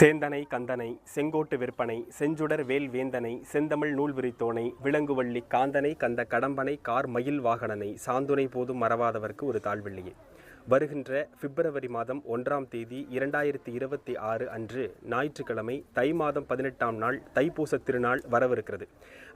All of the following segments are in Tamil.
சேந்தனை கந்தனை செங்கோட்டு விற்பனை செஞ்சுடர் வேல் வேந்தனை செந்தமிழ் நூல் விரித்தோனை விலங்குவள்ளி காந்தனை கந்த கடம்பனை கார் மயில் வாகனனை சாந்துணை போதும் மறவாதவர்க்கு ஒரு தாழ்வெள்ளியே. வருகின்ற பிப்ரவரி மாதம் 1ஆம் தேதி 2026 அன்று ஞாயிற்றுக்கிழமை தை மாதம் 18ஆம் நாள் தைப்பூச திருநாள் வரவிருக்கிறது.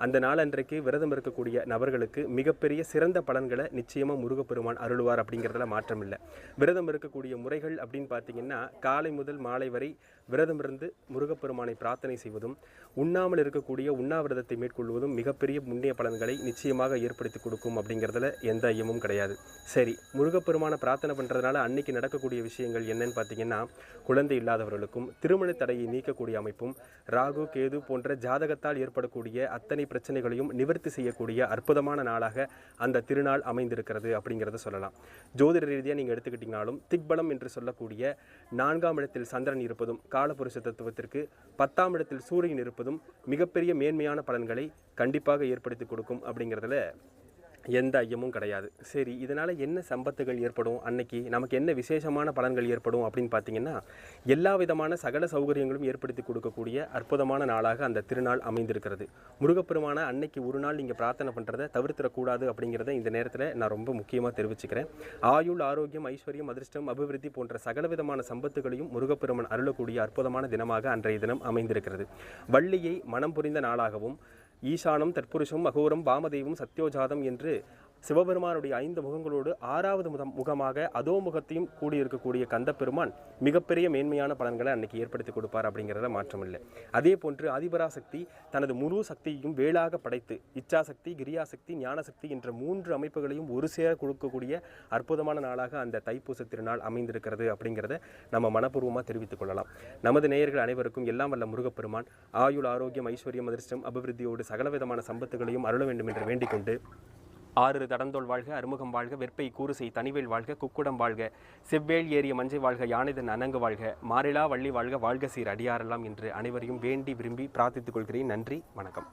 அந்த நாள் அன்றைக்கு விரதம் இருக்கக்கூடிய நபர்களுக்கு மிகப்பெரிய சிறந்த பலன்களை நிச்சயமாக முருகப்பெருமான் அருள்வார் அப்படிங்கிறதுல மாற்றம் இல்லை. விரதம் இருக்கக்கூடிய முறைகள் அப்படின்னு பார்த்தீங்கன்னா, காலை முதல் மாலை வரை விரதம் இருந்து முருகப்பெருமானை பிரார்த்தனை செய்வதும் உண்ணாமல் இருக்கக்கூடிய உண்ணாவிரதத்தை மேற்கொள்வதும் மிகப்பெரிய புண்ணிய பலன்களை நிச்சயமாக ஏற்படுத்தி கொடுக்கும் அப்படிங்கிறதுல எந்த ஐயமும் கிடையாது. சரி, முருகப்பெருமான பிரார்த்தனை பண்ணுறதுனால அன்னைக்கு நடக்கக்கூடிய விஷயங்கள் என்னன்னு பார்த்தீங்கன்னா, குழந்தை இல்லாதவர்களுக்கும் திருமண தடையை நீக்கக்கூடிய அமைப்பும், ராகு கேது போன்ற ஜாதகத்தால் ஏற்படக்கூடிய அத்தனை பிரச்சனைகளையும் நிவர்த்தி செய்யக்கூடிய அற்புதமான நாளாக அந்த திருநாள் அமைந்திருக்கிறது அப்படிங்கிறத சொல்லலாம். ஜோதிட ரீதியாக நீங்கள் எடுத்துக்கிட்டீங்கனாலும் திக்பலம் என்று சொல்லக்கூடிய 4ஆம் இடத்தில் சந்திரன் இருப்பதும் காலபுருஷ தத்துவத்திற்கு 10ஆம் இடத்தில் சூரியன் இருப்பதும் மிகப்பெரிய மேன்மையான பலன்களை கண்டிப்பாக ஏற்படுத்தி கொடுக்கும் அப்படிங்கிறதுல எந்த ஐயமும் கிடையாது. சரி, இதனால் என்ன சம்பத்துகள் ஏற்படும், அன்னைக்கு நமக்கு என்ன விசேஷமான பலன்கள் ஏற்படும் அப்படின்னு பார்த்தீங்கன்னா, எல்லா விதமான சகல சௌகரியங்களும் ஏற்படுத்தி கொடுக்கக்கூடிய அற்புதமான நாளாக அந்த திருநாள் அமைந்திருக்கிறது. முருகப்பெருமான அன்னைக்கு ஒரு நாள் நீங்கள் பிரார்த்தனை பண்ணுறதை தவிர்த்திடக்கூடாது அப்படிங்கிறத இந்த நேரத்தில் நான் ரொம்ப முக்கியமாக தெரிவிச்சுக்கிறேன். ஆயுள், ஆரோக்கியம், ஐஸ்வர்யம், அதிர்ஷ்டம், அபிவிருத்தி போன்ற சகல விதமான சம்பத்துகளையும் முருகப்பெருமான் அருளக்கூடிய அற்புதமான தினமாக அன்றைய தினம் அமைந்திருக்கிறது. வள்ளியை மனம் புரிந்த நாளாகவும், ஈசானம், தற்புருஷம், அகோரம், வாமதேவம், சத்யோஜாதம் என்று சிவபெருமானுடைய 5 முகங்களோடு 6வது முகமாக அதோ முகத்தையும் கூடியிருக்கக்கூடிய கந்தப்பெருமான் மிகப்பெரிய மேன்மையான பலன்களை அன்னைக்கு ஏற்படுத்தி கொடுப்பார் அப்படிங்கிறத மாற்றமில்லை. அதே போன்று ஆதிபராசக்தி தனது முழு சக்தியையும் வேளாக படைத்து இச்சாசக்தி, கிரியாசக்தி, ஞானசக்தி என்ற 3 அமைப்புகளையும் ஒரு சேர கொடுக்கக்கூடிய அற்புதமான நாளாக அந்த தைப்பூச திருநாள் அமைந்திருக்கிறது அப்படிங்கிறத நம்ம மனப்பூர்வமாக தெரிவித்துக் கொள்ளலாம். நமது நேயர்கள் அனைவருக்கும் எல்லாம் வல்ல முருகப்பெருமான் ஆயுள், ஆரோக்கியம், ஐஸ்வர்யம், அதிர்ஷ்டம், அபிவிருத்தியோடு சகலவிதமான சம்பத்துகளையும் அருள வேண்டும் என்று வேண்டிக் கொண்டு, 6 தடந்தோள் வாழ்க, அறுமுகம் வாழ்க, வெற்பை கூறுசை தனிவேல் வாழ்க, குக்குடம் வாழ்க, செவ்வேள் ஏறிய மஞ்சை வாழ்க, யானைதன் அணங்கு வாழ்க, மாறிலா வள்ளி வாழ்க, வாழ்க சீர் அடியாரெல்லாம் என்று அனைவரையும் வேண்டி விரும்பி பிரார்த்தித்துக் கொள்கிறேன். நன்றி, வணக்கம்.